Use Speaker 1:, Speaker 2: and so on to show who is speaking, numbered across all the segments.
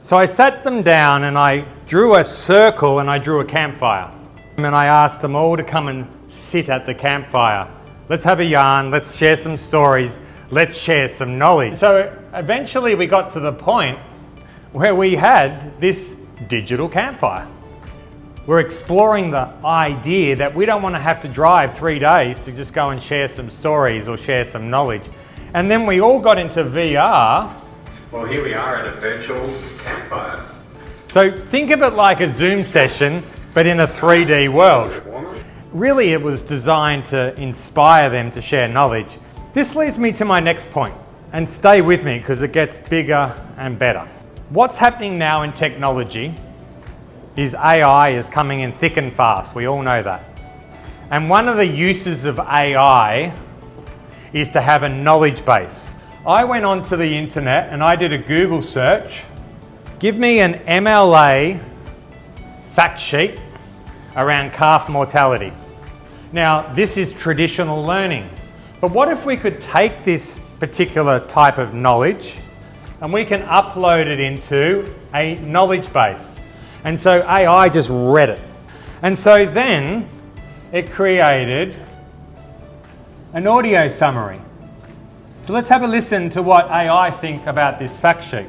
Speaker 1: So I sat them down and I drew a circle and I drew a campfire. And I asked them all to come and sit at the campfire. Let's have a yarn, let's share some stories, let's share some knowledge. So eventually we got to the point where we had this digital campfire. We're exploring the idea that we don't want to have to drive 3 days to just go and share some stories or share some knowledge. And then we all got into VR.
Speaker 2: Well, here we are in a virtual campfire.
Speaker 1: So think of it like a Zoom session, but in a 3D world. Really, it was designed to inspire them to share knowledge. This leads me to my next point, and stay with me because it gets bigger and better. What's happening now in technology is AI is coming in thick and fast. We all know that. And one of the uses of AI is to have a knowledge base. I went onto the internet and I did a Google search. Give me an MLA fact sheet around calf mortality. Now, this is traditional learning. But what if we could take this particular type of knowledge and we can upload it into a knowledge base? And so AI just read it. And so then it created an audio summary. So let's have a listen to what AI think about this fact sheet.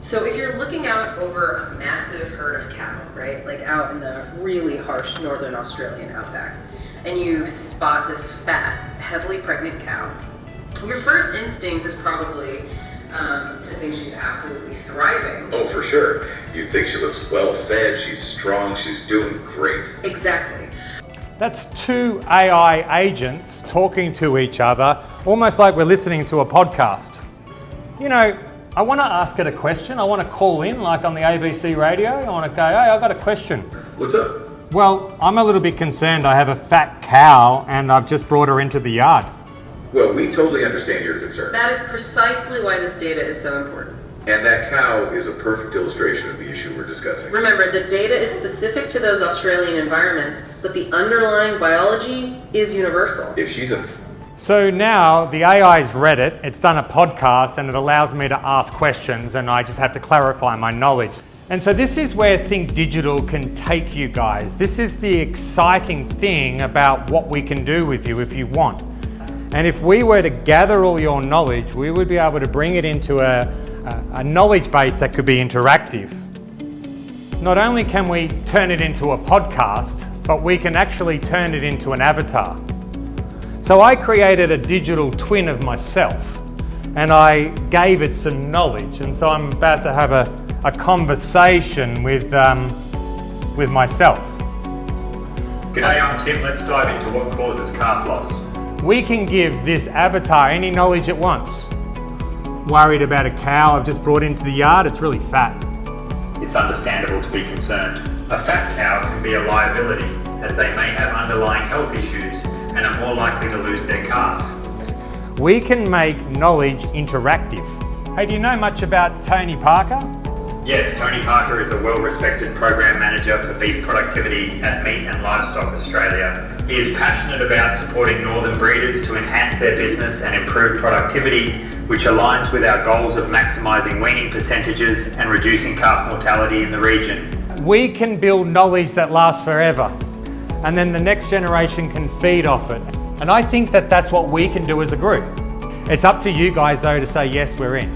Speaker 3: So if you're looking out over a massive herd of cattle, right, like out in the really harsh northern Australian outback, and you spot this fat, heavily pregnant cow, your first instinct is probably to think she's absolutely thriving.
Speaker 2: Oh, for sure. You think she looks well fed, she's strong, she's doing great.
Speaker 3: Exactly.
Speaker 1: That's two AI agents talking to each other, almost like we're listening to a podcast. You know, I want to ask it a question. I want to call in, like on the ABC radio. I want to go, hey, I've got a question.
Speaker 2: What's up?
Speaker 1: Well, I'm a little bit concerned. I have a fat cow and I've just brought her into the yard.
Speaker 2: Well, we totally understand your concern.
Speaker 3: That is precisely why this data is so important.
Speaker 2: And that cow is a perfect illustration of the issue we're discussing.
Speaker 3: Remember, the data is specific to those Australian environments, but the underlying biology is universal.
Speaker 2: If she's a...
Speaker 1: So now the AI's read it, it's done a podcast and it allows me to ask questions and I just have to clarify my knowledge. And so this is where Think Digital can take you guys. This is the exciting thing about what we can do with you if you want. And if we were to gather all your knowledge, we would be able to bring it into a knowledge base that could be interactive. Not only can we turn it into a podcast, but we can actually turn it into an avatar. So I created a digital twin of myself and I gave it some knowledge. And so I'm about to have a conversation with myself.
Speaker 4: G'day, I'm Tim. Let's dive into what causes calf loss.
Speaker 1: We can give this avatar any knowledge it wants. Worried about a cow I've just brought into the yard, it's really fat.
Speaker 4: It's understandable to be concerned. A fat cow can be a liability as they may have underlying health issues and are more likely to lose their calf.
Speaker 1: We can make knowledge interactive. Hey, do you know much about Tony Parker?
Speaker 4: Yes, Tony Parker is a well-respected program manager for beef productivity at Meat and Livestock Australia. He is passionate about supporting northern breeders to enhance their business and improve productivity, which aligns with our goals of maximising weaning percentages and reducing calf mortality in the region.
Speaker 1: We can build knowledge that lasts forever, and then the next generation can feed off it. And I think that that's what we can do as a group. It's up to you guys though to say yes, we're in.